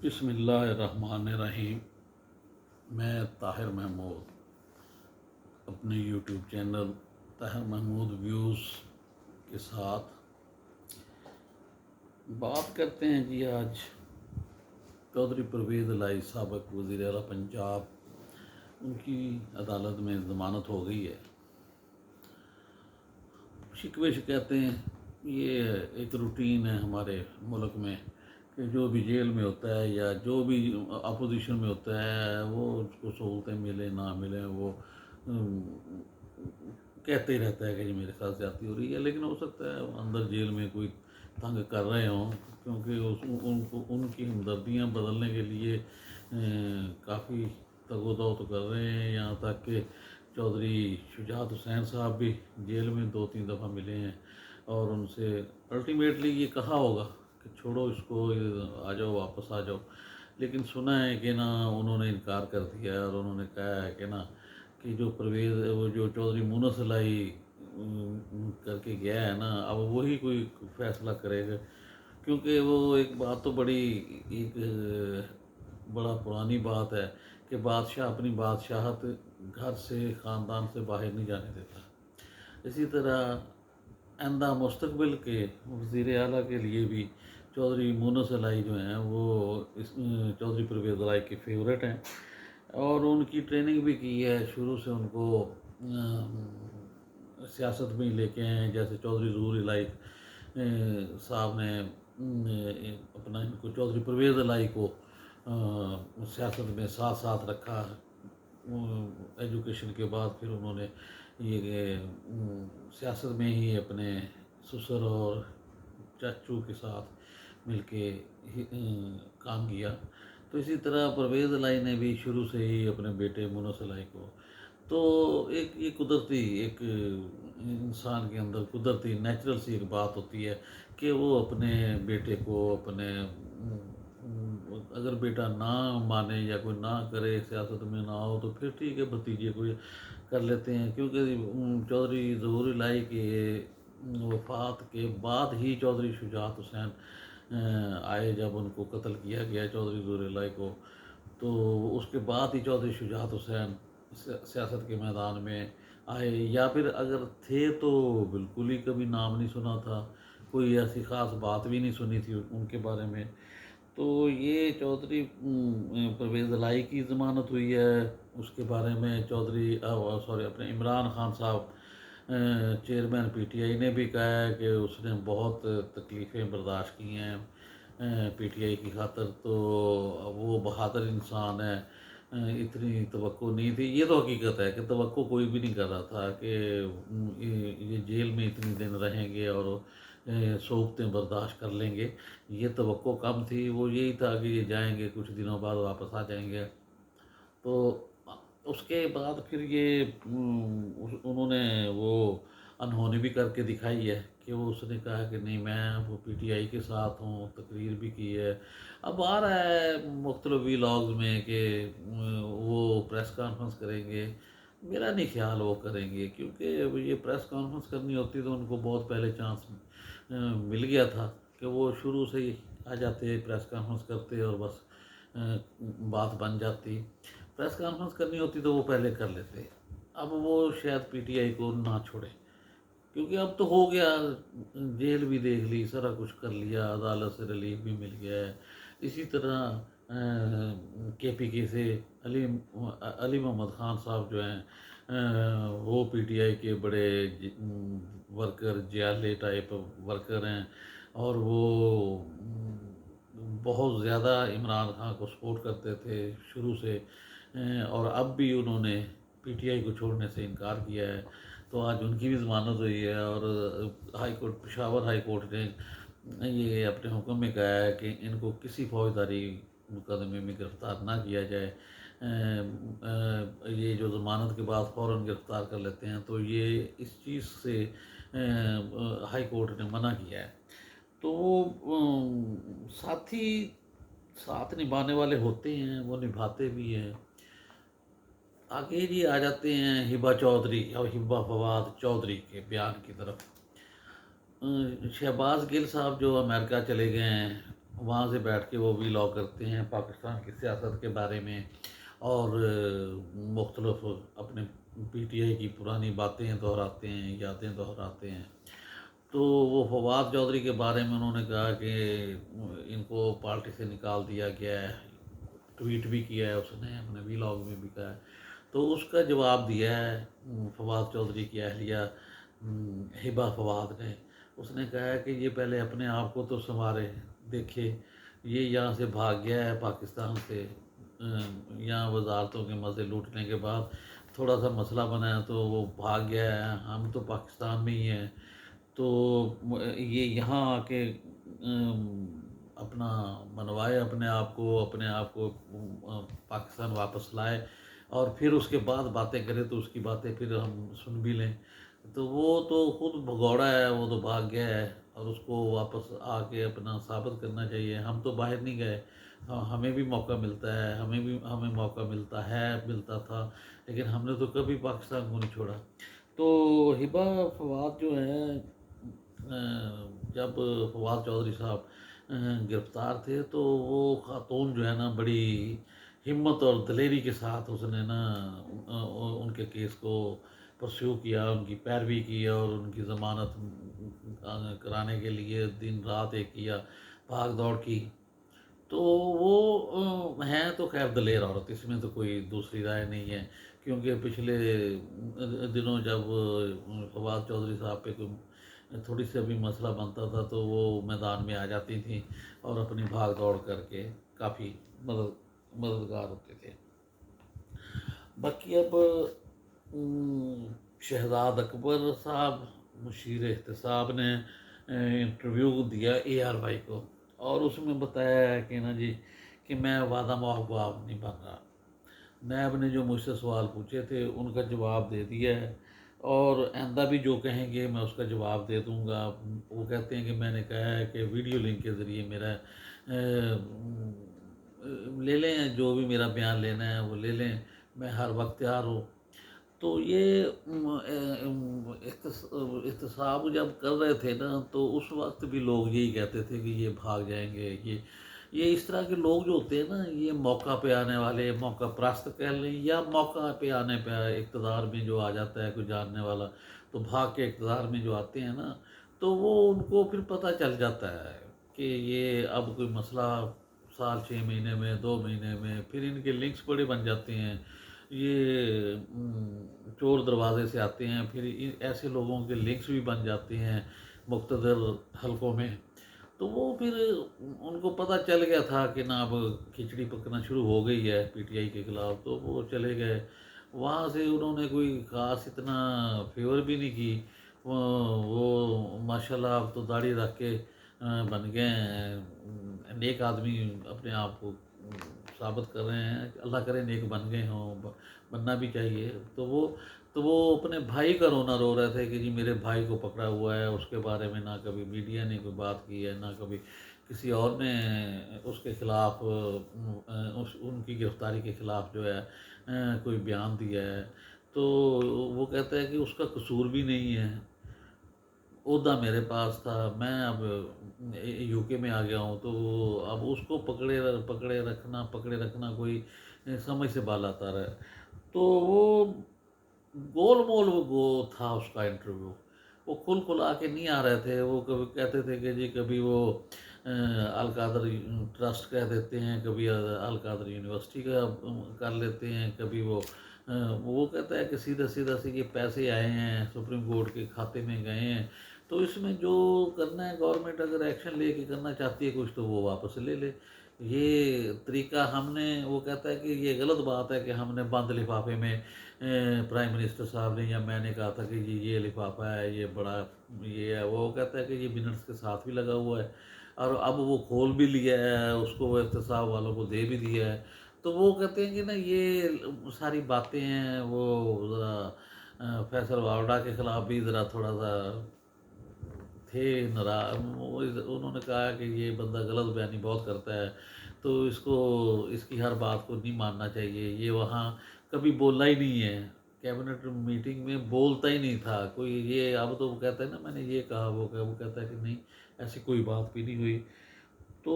بسم اللہ الرحمن الرحیم۔ میں طاہر محمود اپنے YouTube channel Tahir Mahmood views کے ساتھ بات کرتے ہیں جی۔ آج چودھری پرویز الہی سابق وزیر اعلیٰ پنجاب، ان کی عدالت میں ضمانت ہو گئی ہے۔ شکوے شکایتیں یہ ایک روٹین ہے ہمارے ملک میں کہ جو بھی جیل میں ہوتا ہے یا جو بھی اپوزیشن میں ہوتا ہے وہ اس کو سہولتیں ملیں نہ ملیں، وہ کہتے ہی رہتا ہے کہ جی میرے ساتھ زیادتی ہو رہی ہے، لیکن ہو سکتا ہے اندر جیل میں کوئی تنگ کر رہے ہوں، کیونکہ ان کی ہمدردیاں بدلنے کے لیے کافی تگ و دو تو کر رہے ہیں۔ یہاں تک کہ چودھری شجاعت حسین صاحب بھی جیل میں 2-3 دفعہ ملے ہیں اور ان سے الٹیمیٹلی یہ کہا ہوگا کہ چھوڑو اس کو، آ جاؤ واپس آ جاؤ، لیکن سنا ہے کہ نا انہوں نے انکار کر دیا ہے اور انہوں نے کہا ہے کہ نا کہ جو پرویز وہ جو چودھری مونس الہی کر کے گیا ہے نا، اب وہی کوئی فیصلہ کرے گا، کیونکہ وہ ایک بات تو ایک بڑا پرانی بات ہے کہ بادشاہ اپنی بادشاہت گھر سے خاندان سے باہر نہیں جانے دیتا۔ اسی طرح آئندہ مستقبل کے وزیر اعلیٰ کے لیے بھی چودھری مونس الہی جو ہیں وہ چودھری پرویز الہی کے فیورٹ ہیں اور ان کی ٹریننگ بھی کی ہے، شروع سے ان کو سیاست میں لے کے ہیں۔ جیسے چودھری ظہور الہی صاحب نے اپنا ان کو چودھری پرویز الہی کو سیاست میں ساتھ رکھا، ایجوکیشن کے بعد پھر انہوں نے یہ سیاست میں ہی اپنے سسر اور چاچو کے ساتھ مل کے کام کیا۔ تو اسی طرح پرویز الہی نے بھی شروع سے ہی اپنے بیٹے مونس الہی کو، تو یہ قدرتی ایک انسان کے اندر قدرتی نیچرل سی ایک بات ہوتی ہے کہ وہ اپنے بیٹے کو اگر بیٹا نہ مانے یا کوئی نہ کرے، سیاست میں نہ ہو، تو پھر ٹھیک ہے بھتیجے کو کر لیتے ہیں۔ کیونکہ چودھری ظہور الہی کے وفات کے بعد ہی چودھری شجاعت حسین آئے، جب ان کو قتل کیا گیا چودھری ظہور الہی کو، تو اس کے بعد ہی چودھری شجاعت حسین سیاست کے میدان میں آئے، یا پھر اگر تھے تو بالکل ہی کبھی نام نہیں سنا تھا، کوئی ایسی خاص بات بھی نہیں سنی تھی ان کے بارے میں۔ تو یہ چودھری پرویز الہی کی ضمانت ہوئی ہے، اس کے بارے میں اپنے عمران خان صاحب چیئرمین پی ٹی آئی نے بھی کہا ہے کہ اس نے بہت تکلیفیں برداشت کی ہیں پی ٹی آئی کی خاطر، تو وہ بہادر انسان ہے، اتنی توقع نہیں تھی۔ یہ تو حقیقت ہے کہ توقع کوئی بھی نہیں کر رہا تھا کہ یہ جیل میں اتنی دن رہیں گے اور صعوبتیں برداشت کر لیں گے، یہ توقع کم تھی۔ وہ یہی تھا کہ یہ جائیں گے، کچھ دنوں بعد واپس آ جائیں گے۔ تو اس کے بعد پھر یہ انہوں نے وہ انہونی بھی کر کے دکھائی ہے کہ اس نے کہا کہ نہیں میں وہ پی ٹی آئی کے ساتھ ہوں، تقریر بھی کی ہے۔ اب آ رہا ہے مختلف ویلاگز میں کہ وہ پریس کانفرنس کریں گے، میرا نہیں خیال وہ کریں گے، کیونکہ یہ پریس کانفرنس کرنی ہوتی تو ان کو بہت پہلے چانس مل گیا تھا کہ وہ شروع سے ہی آ جاتے، پریس کانفرنس کرتے اور بس بات بن جاتی۔ پریس کانفرنس کرنی ہوتی تو وہ پہلے کر لیتے، اب وہ شاید پی ٹی آئی کو نہ چھوڑے، کیونکہ اب تو ہو گیا، جیل بھی دیکھ لی، سارا کچھ کر لیا، عدالت سے ریلیف بھی مل گیا ہے۔ اسی طرح کے پی کے سے علی محمد خان صاحب جو ہیں وہ پی ٹی آئی کے بڑے ورکر، جیالے ٹائپ ورکر ہیں، اور وہ بہت زیادہ عمران خان کو سپورٹ کرتے تھے شروع سے، اور اب بھی انہوں نے پی ٹی آئی کو چھوڑنے سے انکار کیا ہے۔ تو آج ان کی بھی ضمانت ہوئی ہے اور high court, Peshawar high court نے یہ اپنے حکم میں کہا ہے کہ ان کو کسی فوجداری مقدمے میں گرفتار نہ کیا جائے، یہ جو ضمانت کے بعد فوراً گرفتار کر لیتے ہیں، تو یہ اس چیز سے ہائی کورٹ نے منع کیا ہے۔ تو ساتھی ساتھ نبھانے والے ہوتے ہیں، وہ نبھاتے بھی ہیں۔ آگے جی آ جاتے ہیں ہبا چودھری اور ہبا فواد چودھری کے بیان کی طرف۔ شہباز گل صاحب جو امریکہ چلے گئے ہیں وہاں سے بیٹھ کے وہ ویلاگ کرتے ہیں پاکستان کی سیاست کے بارے میں، اور مختلف اپنے پی ٹی آئی کی پرانی باتیں دہراتے ہیں، یادیں دہراتے ہیں۔ تو وہ فواد چودھری کے بارے میں انہوں نے کہا کہ ان کو پارٹی سے نکال دیا گیا ہے، ٹویٹ بھی کیا ہے اس نے، اپنے ویلاگ میں بھی کہا ہے۔ تو اس کا جواب دیا ہے فواد چودھری کی اہلیہ ہبہ فواد نے۔ اس نے کہا ہے کہ یہ پہلے اپنے آپ کو تو سنوارے، دیکھے یہ یہاں سے بھاگ گیا ہے پاکستان سے، یہاں وزارتوں کے مزے لوٹنے کے بعد تھوڑا سا مسئلہ بنا ہے تو وہ بھاگ گیا ہے، ہم تو پاکستان میں ہی ہیں۔ تو یہ یہاں آ کے اپنا منوائے اپنے آپ کو پاکستان واپس لائے، اور پھر اس کے بعد باتیں کرے تو اس کی باتیں پھر ہم سن بھی لیں۔ تو وہ تو خود بھگوڑا ہے، وہ تو بھاگ گیا ہے، اور اس کو واپس آ کے اپنا ثابت کرنا چاہیے۔ ہم تو باہر نہیں گئے، ہمیں بھی موقع ملتا ہے، ہمیں موقع ملتا تھا، لیکن ہم نے تو کبھی پاکستان کو نہیں چھوڑا۔ تو ہبہ فواد جو ہے، جب فواد چودھری صاحب گرفتار تھے تو وہ خاتون جو ہے نا بڑی ہمت اور دلیری کے ساتھ اس نے نا ان کے کیس کو پرسیو کیا، ان کی پیروی کی، اور ان کی ضمانت کرانے کے لیے دن رات ایک کیا، بھاگ دوڑ کی۔ تو وہ ہیں تو خیر دلیر عورت، اس میں تو کوئی دوسری رائے نہیں ہے، کیونکہ پچھلے دنوں جب فواد چودھری صاحب پہ کوئی تھوڑی سی بھی مسئلہ بنتا تھا تو وہ میدان میں آ جاتی تھیں اور اپنی بھاگ دوڑ کر کے کافی مددگار ہوتے تھے۔ باقی اب شہزاد اکبر صاحب مشیر احتساب نے انٹرویو دیا ARY کو، اور اس میں بتایا ہے کہ نا جی کہ میں وعدہ محباب نہیں بن رہا، نیب نے جو مجھ سے سوال پوچھے تھے ان کا جواب دے دیا ہے، اور آئندہ بھی جو کہیں گے میں اس کا جواب دے دوں گا۔ وہ کہتے ہیں کہ میں نے کہا ہے کہ ویڈیو لنک کے ذریعے میرا لے لیں، جو بھی میرا بیان لینا ہے وہ لے لیں، میں ہر وقت تیار ہوں۔ تو یہ احتساب جب کر رہے تھے نا تو اس وقت بھی لوگ یہی کہتے تھے کہ یہ بھاگ جائیں گے، یہ اس طرح کے لوگ جو ہوتے ہیں نا، یہ موقع پہ آنے والے، موقع پرست کہہ لیں، یا موقع پہ آنے پہ اقتدار میں جو آ جاتا ہے کوئی جاننے والا، تو بھاگ کے اقتدار میں جو آتے ہیں نا تو وہ ان کو پھر پتہ چل جاتا ہے کہ یہ اب کوئی مسئلہ سال 6 مہینے میں 2 مہینے میں، پھر ان کے لنکس بڑے بن جاتے ہیں، یہ چور دروازے سے آتے ہیں، پھر ایسے لوگوں کے لنکس بھی بن جاتے ہیں مقتدر حلقوں میں۔ تو وہ پھر ان کو پتہ چل گیا تھا کہ نا اب کھچڑی پکنا شروع ہو گئی ہے PTI کے خلاف، تو وہ چلے گئے وہاں سے۔ انہوں نے کوئی خاص اتنا فیور بھی نہیں کی، وہ ماشاءاللہ اب تو داڑھی رکھ کے بن گئے ہیں نیک آدمی، اپنے آپ کو ثابت کر رہے ہیں، اللہ کرے نیک بن گئے ہوں، بننا بھی چاہیے۔ تو وہ اپنے بھائی کا رونا رو رہے تھے کہ جی میرے بھائی کو پکڑا ہوا ہے، اس کے بارے میں نہ کبھی میڈیا نے کوئی بات کی ہے، نہ کبھی کسی اور نے اس کے خلاف ان کی گرفتاری کے خلاف جو ہے کوئی بیان دیا ہے۔ تو وہ کہتا ہے کہ اس کا قصور بھی نہیں ہے، عہدہ میرے پاس تھا، میں اب UK میں آ گیا ہوں، تو اب اس کو پکڑے رکھنا کوئی سمجھ سے بالا تر ہے۔ تو وہ گول مول وہ تھا اس کا انٹرویو، وہ کھل آ کے نہیں آ رہے تھے۔ وہ کبھی کہتے تھے کہ جی کبھی وہ القادر ٹرسٹ کہہ دیتے ہیں، کبھی القادر یونیورسٹی کا کر لیتے ہیں، کبھی وہ کہتا ہے کہ سیدھا سے یہ پیسے آئے ہیں سپریم کورٹ کے کھاتے میں گئے ہیں، تو اس میں جو کرنا ہے گورنمنٹ اگر ایکشن لے کے کرنا چاہتی ہے کچھ تو وہ واپس لے لے۔ یہ طریقہ وہ کہتا ہے کہ یہ غلط بات ہے کہ ہم نے بند لفافے میں پرائم منسٹر صاحب نے یا میں نے کہا تھا کہ جی یہ لفافہ ہے، یہ بڑا یہ ہے۔ وہ کہتا ہے کہ یہ منٹس کے ساتھ بھی لگا ہوا ہے، اور اب وہ کھول بھی لیا ہے، اس کو وہ احتساب والوں کو دے بھی دیا ہے۔ تو وہ کہتے ہیں کہ نا یہ ساری باتیں ہیں، وہ ذرا فیصل واوڈا کے خلاف بھی ذرا تھوڑا سا تھے ناراض، انہوں نے کہا کہ یہ بندہ غلط بیانی بہت کرتا ہے، تو اس کی ہر بات کو نہیں ماننا چاہیے، یہ وہاں کبھی بولا ہی نہیں ہے، کیبنٹ میٹنگ میں بولتا ہی نہیں تھا کوئی۔ یہ اب تو وہ کہتا ہے نا میں نے یہ کہا، وہ کہتا ہے کہ نہیں ایسی کوئی بات بھی نہیں ہوئی۔ تو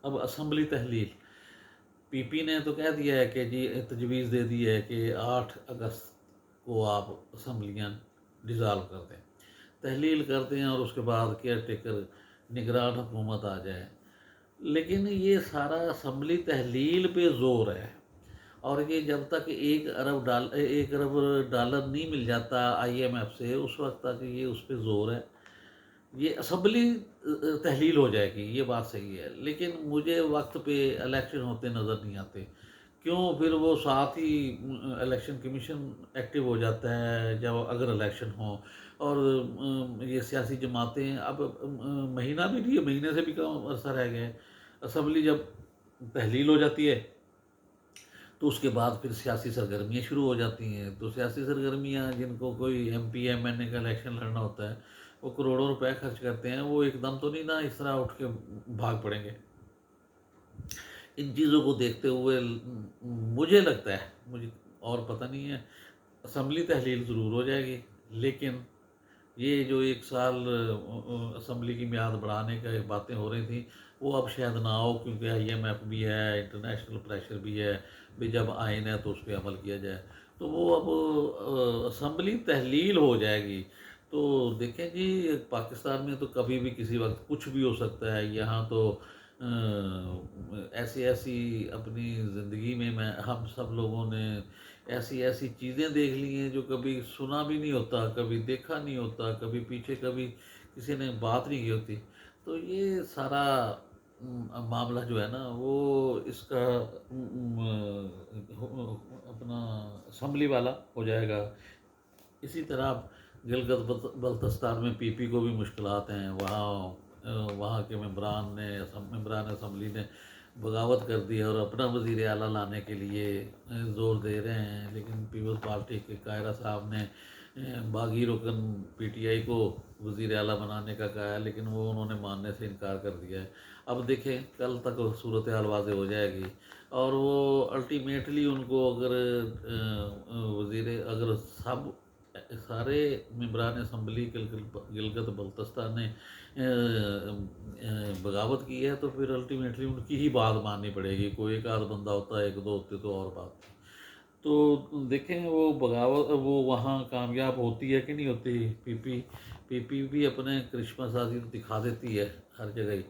اب اسمبلی تحلیل، پی پی نے تو کہہ دیا ہے کہ جی تجویز دے دی ہے کہ 8 اگست کو آپ اسمبلیاں ڈیزالو کر دیں، تحلیل کر دیں، اور اس کے بعد کیئر ٹیکر نگران حکومت آ جائے۔ لیکن یہ سارا اسمبلی تحلیل پہ زور ہے، اور یہ جب تک 1 ارب ڈالر نہیں مل جاتا آئی ایم ایف سے، اس وقت تک یہ اس پہ زور ہے۔ یہ اسمبلی تحلیل ہو جائے گی، یہ بات صحیح ہے، لیکن مجھے وقت پہ الیکشن ہوتے نظر نہیں آتے۔ کیوں؟ پھر وہ ساتھ ہی الیکشن کمیشن ایکٹیو ہو جاتا ہے جب اگر الیکشن ہو، اور یہ سیاسی جماعتیں اب مہینہ بھی نہیں ہے، مہینے سے بھی کم عرصہ رہ گئے، اسمبلی جب تحلیل ہو جاتی ہے تو اس کے بعد پھر سیاسی سرگرمیاں شروع ہو جاتی ہیں۔ تو سیاسی سرگرمیاں، جن کو کوئی ایم پی ایم این اے کا الیکشن لڑنا ہوتا ہے، وہ کروڑوں روپے خرچ کرتے ہیں، وہ ایک دم تو نہیں نا اس طرح اٹھ کے بھاگ پڑیں گے۔ ان چیزوں کو دیکھتے ہوئے مجھے لگتا ہے، مجھے اور پتہ نہیں ہے، اسمبلی تحلیل ضرور ہو جائے گی، لیکن یہ جو 1 سال اسمبلی کی میعاد بڑھانے کا باتیں ہو رہی تھیں، وہ اب شاید نہ ہو، کیونکہ آئی ایم ایف بھی ہے، انٹرنیشنل پریشر بھی ہے، بھی جب آئین ہے تو اس پہ عمل کیا جائے، تو وہ اب اسمبلی تحلیل ہو جائے گی۔ تو دیکھیں جی، پاکستان میں تو کبھی بھی کسی وقت کچھ بھی ہو سکتا ہے۔ یہاں تو ایسی ایسی اپنی زندگی میں ہم سب لوگوں نے ایسی ایسی چیزیں دیکھ لی ہیں جو کبھی سنا بھی نہیں ہوتا، کبھی دیکھا نہیں ہوتا، کبھی پیچھے کبھی کسی نے بات نہیں کی ہوتی۔ تو یہ سارا معاملہ جو ہے نا، وہ اس کا اپنا اسمبلی والا ہو جائے گا۔ اسی طرح گلگت بلتستان میں پی پی کو بھی مشکلات ہیں، وہاں کے ممبران اسمبلی نے بغاوت کر دی اور اپنا وزیر اعلیٰ لانے کے لیے زور دے رہے ہیں، لیکن پیپلز پارٹی کے قاہرہ صاحب نے باغی رکن پی ٹی آئی کو وزیر اعلیٰ بنانے کا کہا ہے، لیکن وہ انہوں نے ماننے سے انکار کر دیا ہے۔ اب دیکھیں کل تک صورتحال واضح ہو جائے گی، اور وہ الٹیمیٹلی ان کو اگر سارے ممبران اسمبلی گلگت بلتستان نے بغاوت کی ہے، تو پھر الٹیمیٹلی ان کی ہی بات ماننی پڑے گی۔ کوئی ایک آدھ بندہ ہوتا ہے، 1 2 ہوتے تو اور بات تھی۔ تو دیکھیں وہ بغاوت وہ وہاں کامیاب ہوتی ہے کہ نہیں ہوتی۔ پی پی بھی اپنے کرشمہ سازی دکھا دیتی ہے ہر جگہ ہی۔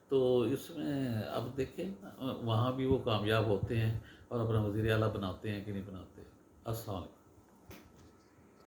تو اس میں اب دیکھیں وہاں بھی وہ کامیاب ہوتے ہیں اور اپنا وزیر اعلیٰ بناتے ہیں کہ نہیں بناتے۔ السلام علیکم۔